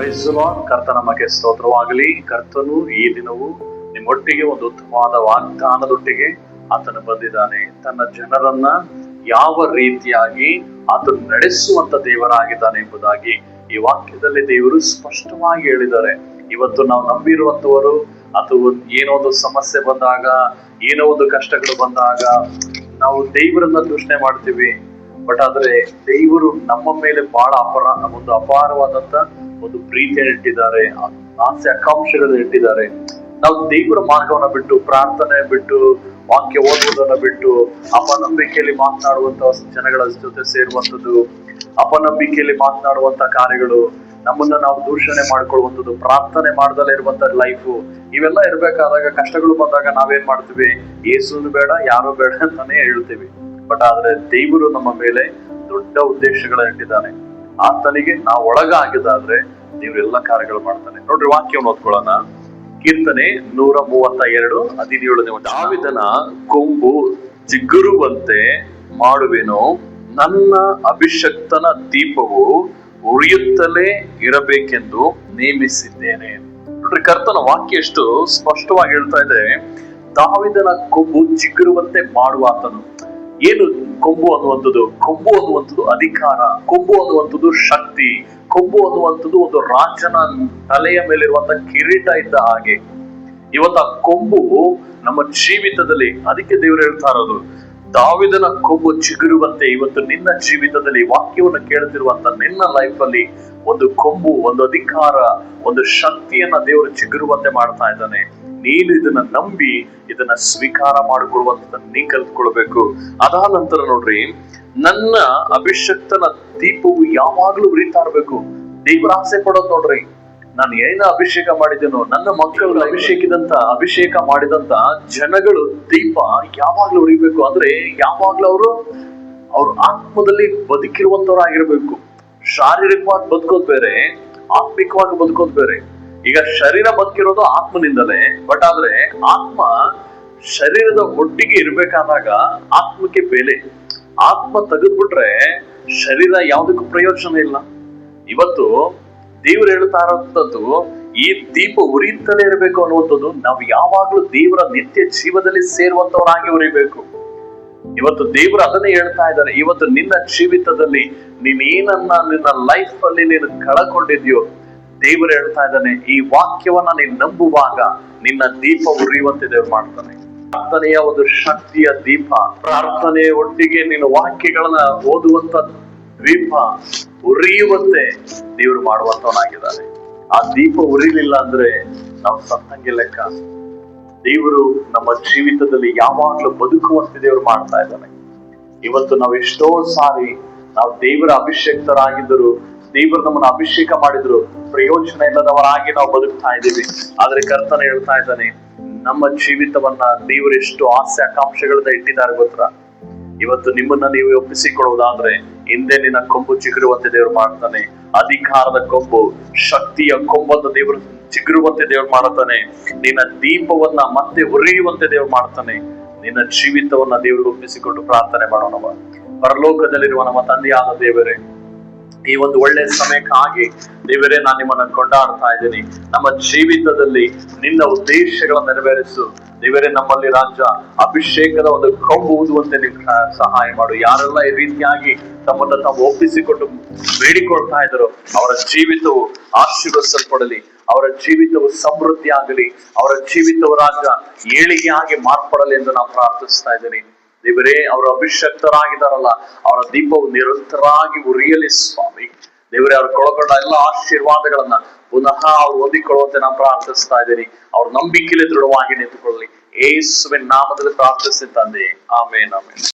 Price the lord. ಕರ್ತ ನಮಗೆ ಸ್ತೋತ್ರವಾಗಲಿ. ಕರ್ತನು ಈ ದಿನವೂ ನಿಮ್ಮೊಟ್ಟಿಗೆ ಒಂದು ಉತ್ತಮವಾದ ವಾಗ್ದಾನದೊಟ್ಟಿಗೆ ಆತನು ಬಂದಿದ್ದಾನೆ. ತನ್ನ ಜನರನ್ನ ಯಾವ ರೀತಿಯಾಗಿ ಆತನು ನಡೆಸುವಂತ ದೇವರಾಗಿದ್ದಾನೆ ಎಂಬುದಾಗಿ ಈ ವಾಕ್ಯದಲ್ಲಿ ದೇವರು ಸ್ಪಷ್ಟವಾಗಿ ಹೇಳಿದ್ದಾರೆ. ಇವತ್ತು ನಾವು ನಂಬಿರುವಂತವರು ಅಥವಾ ಏನೋ ಒಂದು ಸಮಸ್ಯೆ ಬಂದಾಗ, ಏನೋ ಒಂದು ಕಷ್ಟಗಳು ಬಂದಾಗ ನಾವು ದೇವರನ್ನ ದೂಷಣೆ ಮಾಡ್ತೀವಿ. ಬಟ್ ಆದ್ರೆ ದೇವರು ನಮ್ಮ ಮೇಲೆ ಬಹಳ ಒಂದು ಅಪಾರವಾದಂತ ಒಂದು ಪ್ರೀತಿಯನ್ನು ಇಟ್ಟಿದ್ದಾರೆ, ಆಸೆ ಆಕಾಂಕ್ಷೆಗಳನ್ನು ಇಟ್ಟಿದ್ದಾರೆ. ನಾವು ದೇವರ ಮಾರ್ಗವನ್ನ ಬಿಟ್ಟು, ಪ್ರಾರ್ಥನೆ ಬಿಟ್ಟು, ವಾಕ್ಯ ಓದುವುದನ್ನ ಬಿಟ್ಟು ಅಪನಂಬಿಕೆಯಲ್ಲಿ ಮಾತನಾಡುವಂತ ಜನಗಳ ಜೊತೆ ಸೇರುವಂಥದ್ದು, ಅಪನಂಬಿಕೆಯಲ್ಲಿ ಮಾತನಾಡುವಂತ ಕಾರ್ಯಗಳು, ನಮ್ಮನ್ನ ನಾವು ದೂಷಣೆ ಮಾಡ್ಕೊಳ್ಳುವಂಥದ್ದು, ಪ್ರಾರ್ಥನೆ ಮಾಡದಲ್ಲೇ ಇರುವಂತ ಲೈಫು, ಇವೆಲ್ಲ ಇರ್ಬೇಕಾದಾಗ ಕಷ್ಟಗಳು ಬಂದಾಗ ನಾವೇನ್ ಮಾಡ್ತೀವಿ? ಯೇಸುನು ಬೇಡ, ಯಾರು ಬೇಡ ಅಂತಾನೆ ಹೇಳ್ತೀವಿ. ಬಟ್ ಆದ್ರೆ ದೇವರು ನಮ್ಮ ಮೇಲೆ ದೊಡ್ಡ ಉದ್ದೇಶಗಳನ್ನ ಇಟ್ಟಿದ್ದಾನೆ. ಆತನಿಗೆ ನಾವು ಒಳಗಾಗಿದ್ದಾದ್ರೆ ದೇವ್ರು ಎಲ್ಲ ಕಾರ್ಯಗಳು ಮಾಡ್ತಾನೆ. ನೋಡ್ರಿ, ವಾಕ್ಯವನ್ನು ಓದ್ಕೊಳ್ಳೋಣ. ಕೀರ್ತನೆ 132:17. ದಾವಿದನ ಕೊಂಬು ಚಿಗುರುವಂತೆ ಮಾಡುವೆನು, ನನ್ನ ಅಭಿಷಕ್ತನ ದೀಪವು ಉರಿಯುತ್ತಲೇ ಇರಬೇಕೆಂದು ನೇಮಿಸಿದ್ದೇನೆ. ನೋಡ್ರಿ, ಕರ್ತನ ವಾಕ್ಯ ಎಷ್ಟು ಸ್ಪಷ್ಟವಾಗಿ ಹೇಳ್ತಾ ಇದೆ. ದಾವಿದನ ಕೊಂಬು ಚಿಗುರುವಂತೆ ಮಾಡುವ ಆತನು. ಏನು ಕೊಂಬು ಅನ್ನುವಂಥದ್ದು? ಕೊಂಬು ಅನ್ನುವಂಥದ್ದು ಅಧಿಕಾರ, ಕೊಂಬು ಅನ್ನುವಂಥದ್ದು ಶಕ್ತಿ, ಕೊಂಬು ಅನ್ನುವಂಥದ್ದು ಒಂದು ರಾಜನ ತಲೆಯ ಮೇಲಿರುವಂತ ಕಿರೀಟ ಇದ್ದ ಹಾಗೆ. ಇವತ್ತ ಕೊಂಬು ನಮ್ಮ ಜೀವಿತದಲ್ಲಿ, ಅದಕ್ಕೆ ದೇವರು ಹೇಳ್ತಾ ಇರೋದು, ದಾವಿದನ ಕೊಂಬು ಚಿಗುರುವಂತೆ ಇವತ್ತು ನಿನ್ನ ಜೀವಿತದಲ್ಲಿ ವಾಕ್ಯವನ್ನು ಕೇಳ್ತಿರುವಂತ ನಿನ್ನ ಲೈಫ್ ಅಲ್ಲಿ ಒಂದು ಕೊಂಬು, ಒಂದು ಅಧಿಕಾರ, ಒಂದು ಶಕ್ತಿಯನ್ನ ದೇವರು ಚಿಗುರುವಂತೆ ಮಾಡ್ತಾ ಇದ್ದಾನೆ. ನೀನು ಇದನ್ನ ನಂಬಿ ಇದನ್ನ ಸ್ವೀಕಾರ ಮಾಡಿಕೊಳ್ಳುವಂತ ನೀ ಕಲ್ತ್ಕೊಳ್ಬೇಕು. ಅದಾದ ನಂತರ ನೋಡ್ರಿ, ನನ್ನ ಅಭಿಷಕ್ತನ ದೀಪವು ಯಾವಾಗ್ಲೂ ಉರಿತಾ ಇರ್ಬೇಕು. ದೇವರ ಆಸೆ ಪಡೋದು ನೋಡ್ರಿ, ನಾನು ಏನ ಅಭಿಷೇಕ ಮಾಡಿದ್ದೇನೋ, ನನ್ನ ಮಕ್ಕಳು ಅಭಿಷೇಕ ಮಾಡಿದಂತ ಜನಗಳು ದೀಪ ಯಾವಾಗ್ಲೂ ಉರಿಬೇಕು. ಅಂದ್ರೆ ಯಾವಾಗ್ಲೂ ಅವ್ರ ಆತ್ಮದಲ್ಲಿ ಬದುಕಿರುವಂತವ್ರಾಗಿರ್ಬೇಕು. ಶಾರೀರಿಕವಾಗಿ ಬದುಕೋದ್ ಬೇರೆ, ಆತ್ಮಿಕವಾಗಿ ಬದುಕೋದ್ ಬೇರೆ. ಈಗ ಶರೀರ ಬದುಕಿರೋದು ಆತ್ಮನಿಂದಲೇ, ಬಟ್ ಆದ್ರೆ ಆತ್ಮ ಶರೀರದ ಒಟ್ಟಿಗೆ ಇರ್ಬೇಕಾದಾಗ ಆತ್ಮಕ್ಕೆ ಬೆಲೆ. ಆತ್ಮ ತೆಗೆದ್ಬಿಟ್ರೆ ಶರೀರ ಯಾವುದಕ್ಕೂ ಪ್ರಯೋಜನ ಇಲ್ಲ. ಇವತ್ತು ದೇವರು ಹೇಳ್ತಾ ಇರೋಂಥದ್ದು, ಈ ದೀಪ ಉರಿಯುತ್ತಲೇ ಇರಬೇಕು ಅನ್ನುವಂಥದ್ದು. ನಾವು ಯಾವಾಗ್ಲೂ ದೇವರ ನಿತ್ಯ ಜೀವದಲ್ಲಿ ಸೇರುವಂತವರಾಗಿ ಉರಿಬೇಕು. ಇವತ್ತು ದೇವರು ಅದನ್ನೇ ಹೇಳ್ತಾ ಇದ್ದಾರೆ. ಇವತ್ತು ನಿನ್ನ ಜೀವಿತದಲ್ಲಿ ನೀನೇನನ್ನ ನಿನ್ನ ಲೈಫ್ ಅಲ್ಲಿ ನೀನು ಕಳಕೊಂಡಿದ್ಯೋ, ದೇವರು ಹೇಳ್ತಾ ಇದ್ದಾನೆ, ಈ ವಾಕ್ಯವನ್ನ ನೀನು ನಂಬುವಾಗ ನಿನ್ನ ದೀಪ ಉರಿಯುವಂತೆ ದೇವರು ಮಾಡ್ತಾನೆ. ಪ್ರಾರ್ಥನೆಯ ಒಂದು ಶಕ್ತಿಯ ದೀಪ, ಪ್ರಾರ್ಥನೆಯ ಒಟ್ಟಿಗೆ ನೀನು ವಾಕ್ಯಗಳನ್ನ ಓದುವಂತ ದೀಪ ಉರಿಯುವಂತೆ ದೇವರು ಮಾಡುವಂತವನಾಗಿದ್ದಾನೆ. ಆ ದೀಪ ಉರಿಲಿಲ್ಲ ಅಂದ್ರೆ ನಾವು ಸತ್ತಂಗೆ ಲೆಕ್ಕ. ದೇವರು ನಮ್ಮ ಜೀವಿತದಲ್ಲಿ ಯಾವಾಗ್ಲೂ ಬದುಕುವಂತೆ ದೇವರು ಮಾಡ್ತಾ ಇದ್ದಾನೆ. ಇವತ್ತು ನಾವು ಎಷ್ಟೋ ಸಾರಿ ನಾವು ದೇವರ ಅಭಿಷೇಕ್ತರಾಗಿದ್ದರು, ದೇವರು ನಮ್ಮನ್ನು ಅಭಿಷೇಕ ಮಾಡಿದ್ರು, ಪ್ರಯೋಜನ ಇಲ್ಲದವರಾಗಿ ನಾವು ಬದುಕ್ತಾ ಇದ್ದೀವಿ. ಆದ್ರೆ ಕರ್ತನ ಹೇಳ್ತಾ ಇದ್ದಾನೆ, ನಮ್ಮ ಜೀವಿತವನ್ನ ದೇವರು ಎಷ್ಟು ಆಸೆ ಆಕಾಂಕ್ಷೆಗಳನ್ನ ಇಟ್ಟಿದ್ದಾರೆ ಗೊತ್ತಾ? ಇವತ್ತು ನಿಮ್ಮನ್ನ ನೀವು ಒಪ್ಪಿಸಿಕೊಳ್ಳುವುದಾದ್ರೆ ಹಿಂದೆ ನಿನ್ನ ಕೊಂಬು ಚಿಗುರುವಂತೆ ದೇವರು ಮಾಡ್ತಾನೆ. ಅಧಿಕಾರದ ಕೊಂಬು, ಶಕ್ತಿಯ ಕೊಂಬನ್ನು ದೇವರು ಚಿಗುರುವಂತೆ ದೇವರು ಮಾಡ್ತಾನೆ. ನಿನ್ನ ದೀಪವನ್ನ ಮತ್ತೆ ಉರಿಯುವಂತೆ ದೇವರು ಮಾಡ್ತಾನೆ. ನಿನ್ನ ಜೀವಿತವನ್ನ ದೇವರು ಒಪ್ಪಿಸಿಕೊಂಡು ಪ್ರಾರ್ಥನೆ ಮಾಡೋಣವ. ಪರಲೋಕದಲ್ಲಿರುವ ನಮ್ಮ ತಂದೆಯಾದ ದೇವರೇ, ಈ ಒಂದು ಒಳ್ಳೆ ಸಮಯಕ್ಕಾಗಿ ದೇವರೇ ನಾನು ನಿಮ್ಮನ್ನ ಕೊಂಡಾಡ್ತಾ ಇದ್ದೀನಿ. ನಮ್ಮ ಜೀವಿತದಲ್ಲಿ ನಿನ್ನ ಉದ್ದೇಶಗಳನ್ನು ನೆರವೇರಿಸು ದೇವರೇ. ನಮ್ಮಲ್ಲಿ ರಾಜ್ಯ ಅಭಿಷೇಕದ ಒಂದು ಕೊಂಬು ಊದುವಂತೆ ನೀವು ಸಹಾಯ ಮಾಡು. ಯಾರೆಲ್ಲ ಈ ರೀತಿಯಾಗಿ ತಮ್ಮನ್ನ ತಾವು ಒಪ್ಪಿಸಿಕೊಂಡು ಬೇಡಿಕೊಳ್ತಾ ಇದ್ದಾರೋ ಅವರ ಜೀವಿತವು ಆಶೀರ್ವದಿಸಲ್ಪಡಲಿ, ಅವರ ಜೀವಿತವು ಸಮೃದ್ಧಿ ಆಗಲಿ, ಅವರ ಜೀವಿತವು ರಾಜ್ಯ ಏಳಿಗೆಯಾಗಿ ಮಾರ್ಪಡಲಿ ಎಂದು ನಾನು ಪ್ರಾರ್ಥಿಸ್ತಾ ಇದ್ದೀನಿ. ದೇವರೇ, ಅವರು ಅಭಿಷಕ್ತರಾಗಿದ್ದಾರಲ್ಲ, ಅವರ ದೀಪವು ನಿರಂತರವಾಗಿ ಉರಿಯಲಿ ಸ್ವಾಮಿ. ದೇವರೇ, ಅವ್ರು ಕೊಳಕೊಂಡ ಎಲ್ಲ ಆಶೀರ್ವಾದಗಳನ್ನ ಪುನಃ ಅವ್ರು ಹೊಂದಿಕೊಳ್ಳುವಂತೆ ನಾನು ಪ್ರಾರ್ಥಿಸ್ತಾ ಇದ್ದೀನಿ. ಅವ್ರ ನಂಬಿಕೆಯಲ್ಲಿ ದೃಢವಾಗಿ ನಿಂತುಕೊಳ್ಳಲಿ. ಯೇಸುವಿನ ನಾಮದಲ್ಲಿ ಪ್ರಾರ್ಥಿಸಿ ತಂದೆ, ಆಮೇನ್ ಆಮೇನ್.